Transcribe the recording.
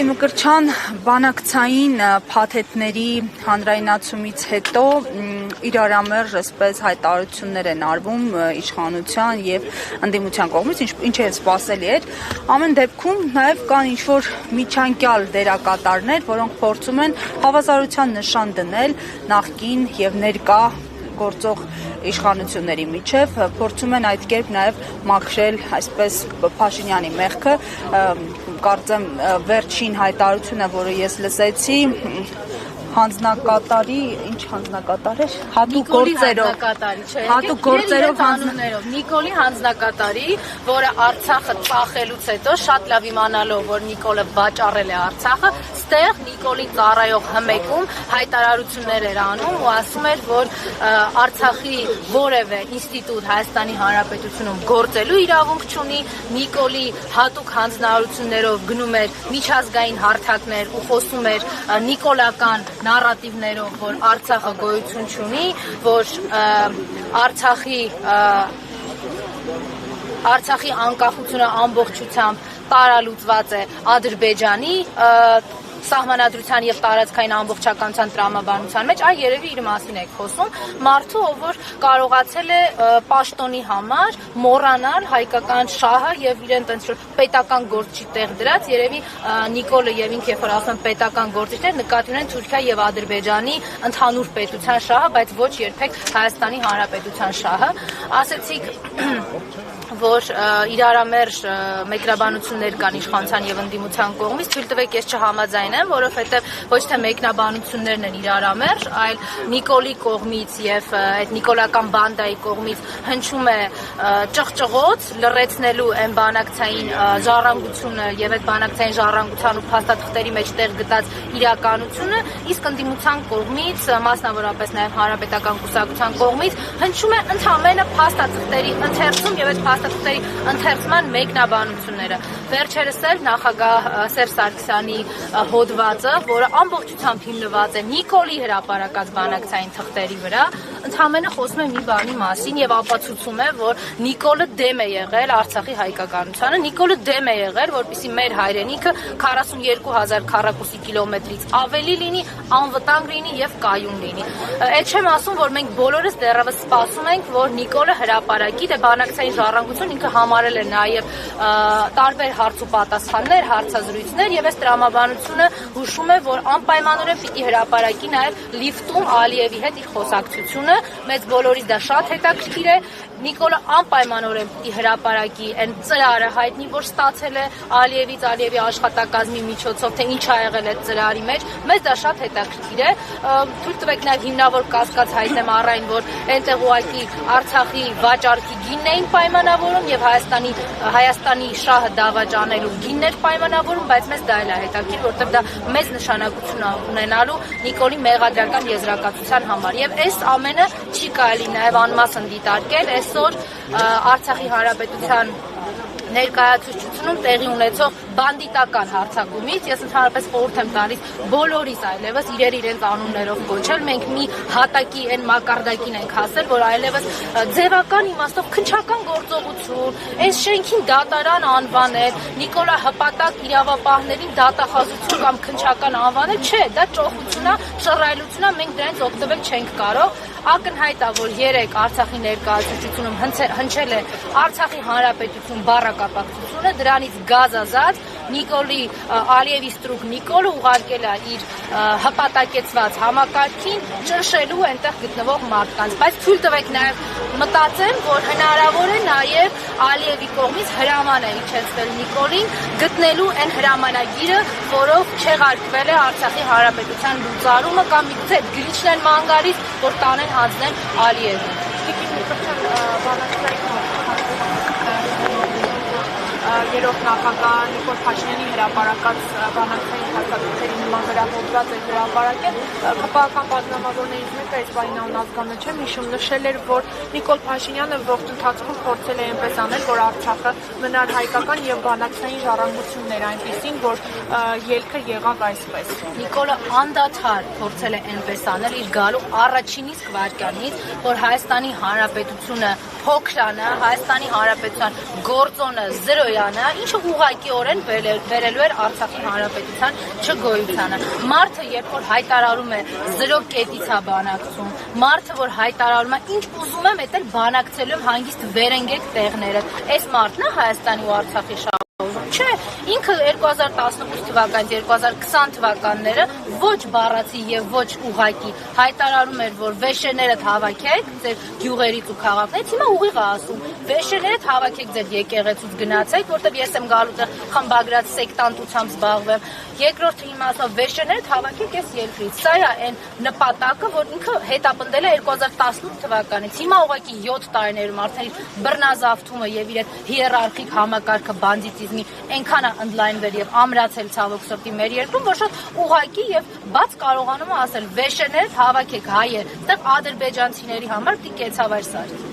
Գագիկ Մկրտչյան բանակցային փաթեթների հանրայնացումից հետո իրարամերժ այսպես հայտարարություններ են արվում իշխանության եւ ընդդիմության կողմից, ինչը սպասելի էր։ Ամեն դեպքում նաեւ կան ինչ-որ միջանկյալ դերակատարներ, որոնք փորձում են հավասարության նշան դնել նախկին եւ ներկա գործող իշխանությունների միջև, փորձում են այդ կերպ նաև մաքրել այսպես Փաշինյանի մեղքը, կարծեմ վերջին հայտարարությունը, որը ես լսեցի, հանձնակատարի, ինչ հանձնակատար էր, հատուկ գործերով Նիկոլի հանձնակատարի, որը Արցախը ծախելուց հետո շատ լավ իմանալով, որ Նիկոլը վաճառել է Արցախը, ստեղ Նիկոլի ծառայող հմեկում հայտարարություններ էր անում ու ասում էր, որ Արցախի որևէ ինստիտուտ Հայաստանի Հանրապետությունում գործելու իրավունք չունի, Նիկոլի հատուկ հանձնարարություններով գնում էր միջազգային հարթակներ ու խոսում էր նիկոլական նարատիվներով, որ Արցախը գոյություն չունի, որ Արցախի անկախությունը ամբողջությամբ տարալուծված է Ադրբեջանի սահմանադրության եւ տարածքային ամբողջականության տրամաբանության մեջ, այ երևի իր մասին եք խոսում, մարդու, ով որ կարողացել է պաշտոնի համար մոռանալ հայկական շահը եւ իրեն տենց պետական գործի տեղ դրած, երևի Նիկոլը եւ ինքը երբ որ ասում են պետական գործիչներ, նկատի ունեն Թուրքիա եւ Ադրբեջանի ընդհանուր պետության շահը, բայց ոչ երբեք Հայաստանի Հանրապետության շահը։ Ասեցիք որ իրարամերժ մեկնաբանություններ կան իշխանության եւ ընդդիմության կողմից, թույլ տվեք ես չհամաձայնեմ, որովհետեւ ոչ թե մեկնաբանություններն են իրարամերժ, այլ Նիկոլի կողմից եւ այդ նիկոլական բանդայի կողմից հնչում է ճղճղոց լրացնելու այն բանակցային ժառանգությունը եւ այդ բանակցային ժառանգության ու փաստաթղթերի մեջ տեղ գտած իրականությունը, իսկ ընդդիմության կողմից, մասնավորապես նաեւ հանրապետական կուսակցության կողմից հնչում է ընդհանրապես փաստաթղթերի ընթերցում եւ այդ փաստաթղթերի ընթերցման մեկնաբանությունները։ Վերջերս էլ նախագահ Սերժ Սարգսյանի հոդվածը, որը ամբողջությամբ հիմնված է Նիկոլի հրապարակած բանակցային թղթերի վրա, ընդհանրապես խոսում է մի բանի մասին եւ ապացուցում է, որ Նիկոլը դեմ է եղել Արցախի հայկականությանը, Նիկոլը դեմ է եղել, որպեսզի մեր հայրենիքը 42000 քառակուսի կիլոմետրից ավելի լինի, անվտանգ լինի եւ կայուն լինի։ Այդ չեմ ասում, որ մենք բոլորս դեռևս սպասում ենք, որ Նիկոլը հրապարակի, դե բանակցային ժառանգություն ինքը համարել է նաեւ տարբեր հարց ու պատասխաններ, հարցազրույցներ եւ այս տրամաբանությունը հուշում է, որ անպայմանորեն պիտի հրապարակի նաեւ լիֆտում Ալիևի հետ իր խոսակցությունը, մեծ բոլորից դա շատ հետաքրքիր է։ Նիկոլը անպայմանորեն պիտի հրապարակի այն ծրարը հայտնի, որ ստացել է Ալիևից, Ալիևի աշխատակազմի միջոցով, թե ինչ ա եղել այդ ծրարի մեջ, մեզ դա շատ հետաքրքիր է։ Թույլ տվեք նաեւ հիմնավոր կասկած հայտնեմ առայն, որ այնտեղ ուղղակի Արցախի վաճառքի գինն էին պայմանավորում եւ Հայաստանի շահը դավաճանելու գիններ պայմանավորում, բայց մեզ դա էլ է հետաքրքիր, որտեղ դա մեծ նշանակություն ունենալու Նիկոլի մեղադրական եզրակացության համար։ Եվ այս ամենը չի կարելի նաեւ անմասն դիտարկել այսօր Արցախի Հանրապետության ներկայացուցչությունում տեղի ունեցող բանդիտական հարձակումից, ես ընդհանրապես խորհուրդ եմ տալիս բոլորիս այլևս իրենց անուններով կոչել, մենք մի հատակի այն մակարդակին ենք հասել, որ այլևս ձևական իմաստով քննչական գործողություն, այս շենքին դատարան անվանել, Նիկոլա հպատակ իրավապահներին դատախազություն կամ քննչական անվանել, չէ, դա ճոխություն է, շռայլություն է, մենք դրանից օգտվել չենք կարող։ Ակնհայտ է, որ երեք Արցախի ներկայացուցչությունում հնչել է Արցախի Հանրապետություն բառակապակցությունը, դրանից գազազած Նիկոլի Ալիևի ստրուկ Նիկոլը ուղարկել է իր հպատակեցված համակարգին ճնշելու այնտեղ գտնվող մարդկանց, բայց թույլ տվեք նաև մտածեմ, որ հնարավոր է նաև Ալիևի կողմից հրաման է իջեցվել Նիկոլին գտնելու այն հրամանագիրը, որով չեղարկվել է Արցախի Հանրապետության լուծարումը կամ միգուցե գրիչն են ման գալիս, որ տանեն հանձնեն Ալիևին։ Երրորդ նախագահ Նիկոլ Փաշինյանի հրապարակած բանակցային փաստաթղթերի նման վերահոդված է հրապարակել, ԿՊԱ-ական պատգամավորներից մեկը այս բանին անազգանը չէ, հիշում նշել էր, որ Նիկոլ Փաշինյանը ողջ ընթացքում փորձել է այնպես անել, որ Արցախը մնար հայկական եւ բանակցային ժառանգություններ այնպեսին, որ ելքը եղավ այսպես։ Նիկոլը անդադար փորձել է այնպես անել իր գալու առաջին իսկ վայրկյանից, որ Հայաստանի Հանրապետությունը փոքրանա, Հայաստանի Հանրապետության գործոնը զրոյ Սարգսյանը, ինչը ուղղակիորեն վերելու էր Արցախի հանրապետության չգոյությանը։ Մարդը, երբ որ հայտարարում է 0 կետից է բանակցում, մարդը, որ հայտարարում է ինչ ուզում եմ, դա բանակցելու եմ հանգիստ վերընկեք տեղները։ Այս մարդն է Հայաստանի ու Արցախի Չէ, ինքը 2018 թվականից 2020 թվականները ոչ բառացի եւ ոչ ուղղակի հայտարարում էր, որ վեշեներդ հավաքեք ձեր գյուղերից ու քաղաքներից, հիմա ուղիղ է ասում, վեշեներդ հավաքեք ձեր եկեղեցուց գնացեք, որտեղ ես եմ գալու տեղ խմբագրած սեկտանտությամբ զբաղվեմ։ Երկրորդը հիմա ասում վեշեներդ հավաքեք այս երկրից։ Սա է այն նպատակը, որ ինքը հետապնդել է 2018 թվականից։ Հիմա ուղղակի 7 տարիներում արդեն բռնազավթումը եւ իր հիերարխիկ համակարգը բանդիտիզմի այնքան է ընդլայնվել եւ ամրացել ցավոք սրտի մեր երկրում, որ շատ ուղղակի եւ բաց կարողանում է ասել վեշեներդ հավաքեք հայեր, այդտեղ ադրբեջանցիների համար դի կեցավայր սարք։